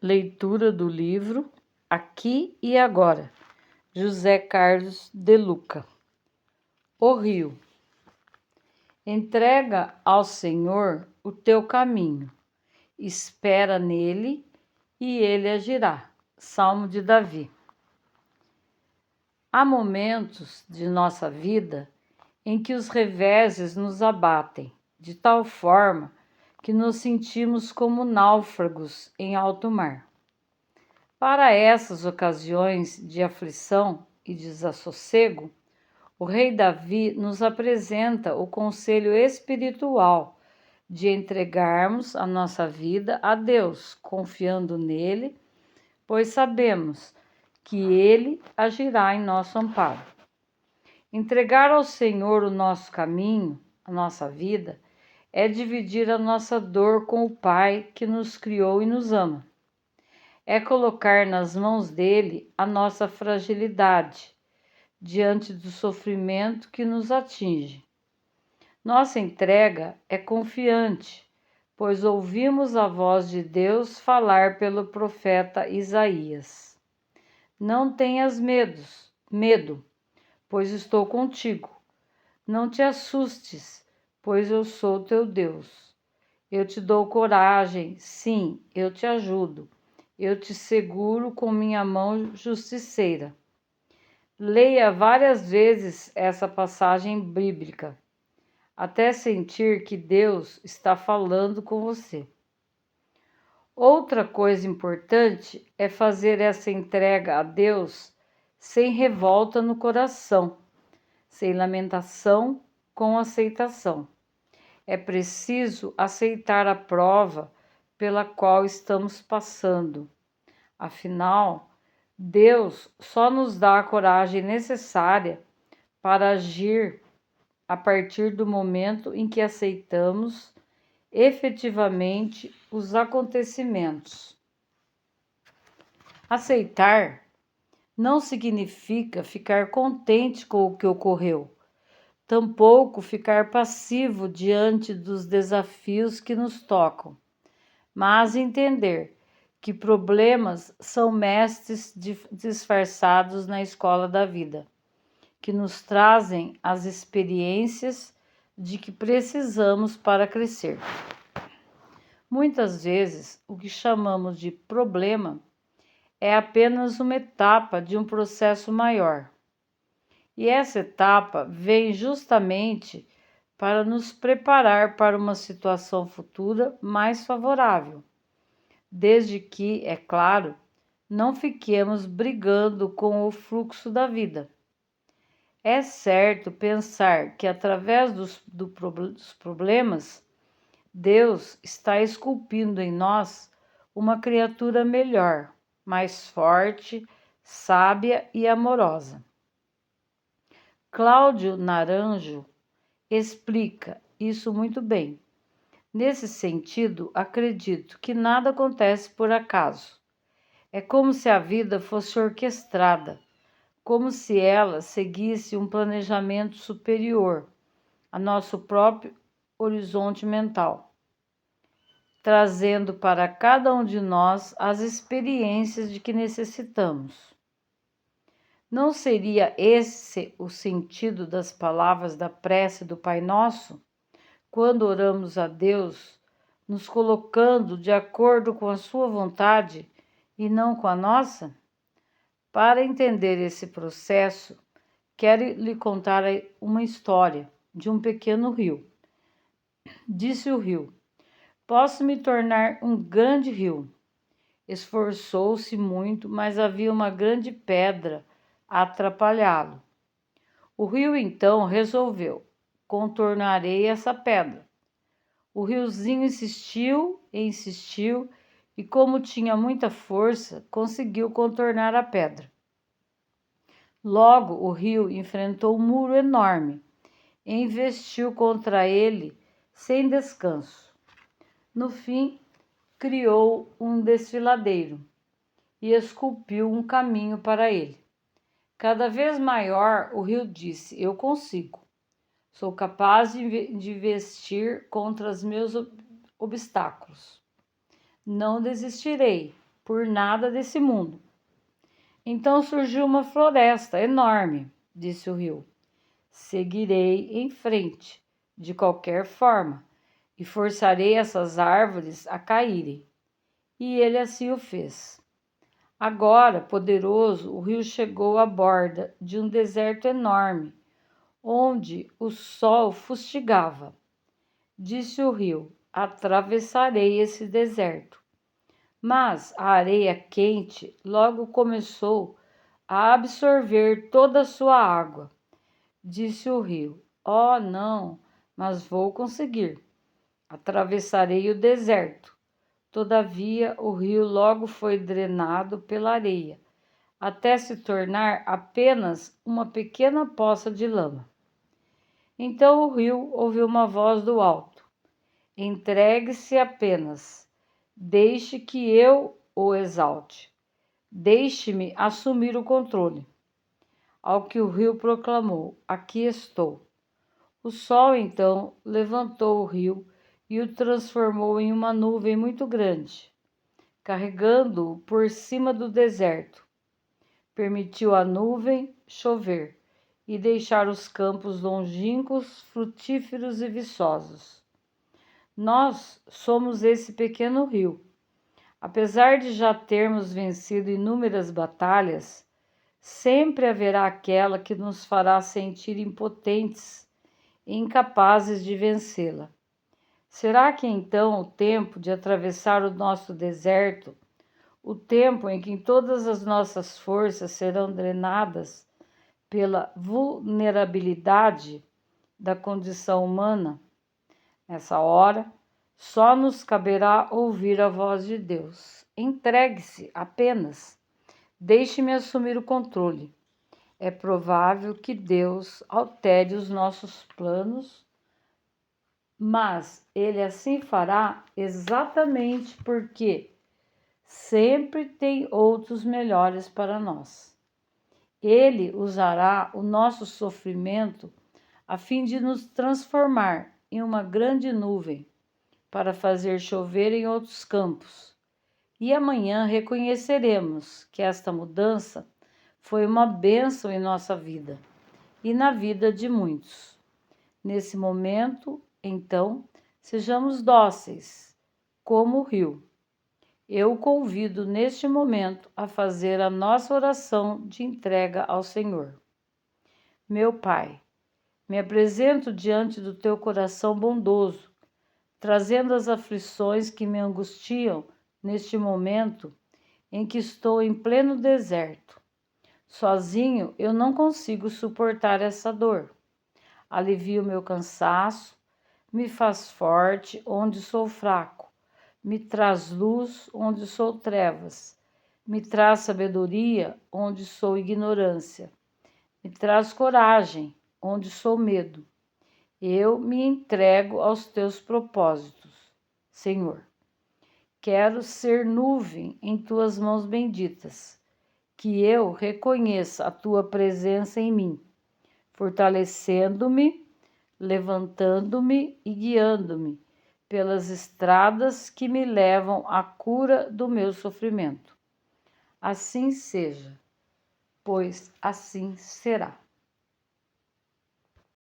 Leitura do livro Aqui e Agora, José Carlos de Luca. O rio. Entrega ao Senhor o teu caminho, espera nele e ele agirá. Salmo de Davi. Há momentos de nossa vida em que os reveses nos abatem, de tal forma que nos sentimos como náufragos em alto mar. Para essas ocasiões de aflição e desassossego, o rei Davi nos apresenta o conselho espiritual de entregarmos a nossa vida a Deus, confiando nele, pois sabemos que ele agirá em nosso amparo. Entregar ao Senhor o nosso caminho, a nossa vida, é dividir a nossa dor com o Pai que nos criou e nos ama. É colocar nas mãos dele a nossa fragilidade, diante do sofrimento que nos atinge. Nossa entrega é confiante, pois ouvimos a voz de Deus falar pelo profeta Isaías. Não tenhas medo, pois estou contigo. Não te assustes, pois eu sou teu Deus. Eu te dou coragem, sim, eu te ajudo. Eu te seguro com minha mão justiceira. Leia várias vezes essa passagem bíblica, até sentir que Deus está falando com você. Outra coisa importante é fazer essa entrega a Deus sem revolta no coração, sem lamentação, com aceitação. É preciso aceitar a prova pela qual estamos passando. Afinal, Deus só nos dá a coragem necessária para agir a partir do momento em que aceitamos efetivamente os acontecimentos. Aceitar não significa ficar contente com o que ocorreu, tampouco ficar passivo diante dos desafios que nos tocam, mas entender que problemas são mestres disfarçados na escola da vida, que nos trazem as experiências de que precisamos para crescer. Muitas vezes, o que chamamos de problema é apenas uma etapa de um processo maior. E essa etapa vem justamente para nos preparar para uma situação futura mais favorável, desde que, é claro, não fiquemos brigando com o fluxo da vida. É certo pensar que através dos problemas, Deus está esculpindo em nós uma criatura melhor, mais forte, sábia e amorosa. Cláudio Naranjo explica isso muito bem. Nesse sentido, acredito que nada acontece por acaso. É como se a vida fosse orquestrada, como se ela seguisse um planejamento superior a nosso próprio horizonte mental, trazendo para cada um de nós as experiências de que necessitamos. Não seria esse o sentido das palavras da prece do Pai Nosso, quando oramos a Deus, nos colocando de acordo com a sua vontade e não com a nossa? Para entender esse processo, quero lhe contar uma história de um pequeno rio. Disse o rio: posso me tornar um grande rio. Esforçou-se muito, mas havia uma grande pedra a atrapalhá-lo. O rio então resolveu: contornarei essa pedra. O riozinho insistiu e insistiu, e como tinha muita força, conseguiu contornar a pedra. Logo o rio enfrentou um muro enorme e investiu contra ele sem descanso. No fim, criou um desfiladeiro e esculpiu um caminho para ele. Cada vez maior, o rio disse: eu consigo. Sou capaz de vestir contra os meus obstáculos. Não desistirei. por nada desse mundo. Então surgiu uma floresta enorme, disse o rio. Seguirei em frente, de qualquer forma, e forçarei essas árvores a caírem. E ele assim o fez. Agora, poderoso, o rio chegou à borda de um deserto enorme, onde o sol fustigava. Disse o rio: atravessarei esse deserto. Mas a areia quente logo começou a absorver toda a sua água. Disse o rio: oh, não, mas vou conseguir. Atravessarei o deserto. Todavia, o rio logo foi drenado pela areia, até se tornar apenas uma pequena poça de lama. Então o rio ouviu uma voz do alto: entregue-se apenas, deixe que eu o exalte, deixe-me assumir o controle. Ao que o rio proclamou: aqui estou. O sol então levantou o rio e o transformou em uma nuvem muito grande, carregando-o por cima do deserto. Permitiu à nuvem chover e deixar os campos longínquos, frutíferos e viçosos. Nós somos esse pequeno rio. Apesar de já termos vencido inúmeras batalhas, sempre haverá aquela que nos fará sentir impotentes e incapazes de vencê-la. Será que então o tempo de atravessar o nosso deserto, o tempo em que todas as nossas forças serão drenadas pela vulnerabilidade da condição humana? Nessa hora, só nos caberá ouvir a voz de Deus. Entregue-se apenas. Deixe-me assumir o controle. É provável que Deus altere os nossos planos, mas Ele assim fará exatamente porque sempre tem outros melhores para nós. Ele usará o nosso sofrimento a fim de nos transformar em uma grande nuvem para fazer chover em outros campos. E amanhã reconheceremos que esta mudança foi uma bênção em nossa vida e na vida de muitos. Nesse momento, então, sejamos dóceis, como o rio. Eu o convido neste momento a fazer a nossa oração de entrega ao Senhor. Meu Pai, me apresento diante do teu coração bondoso, trazendo as aflições que me angustiam neste momento em que estou em pleno deserto. Sozinho eu não consigo suportar essa dor. Alivia o meu cansaço, me faz forte onde sou fraco, me traz luz onde sou trevas, me traz sabedoria onde sou ignorância, me traz coragem onde sou medo. Eu me entrego aos teus propósitos, Senhor. Quero ser nuvem em tuas mãos benditas, que eu reconheça a tua presença em mim, fortalecendo-me, levantando-me e guiando-me pelas estradas que me levam à cura do meu sofrimento. Assim seja, pois assim será.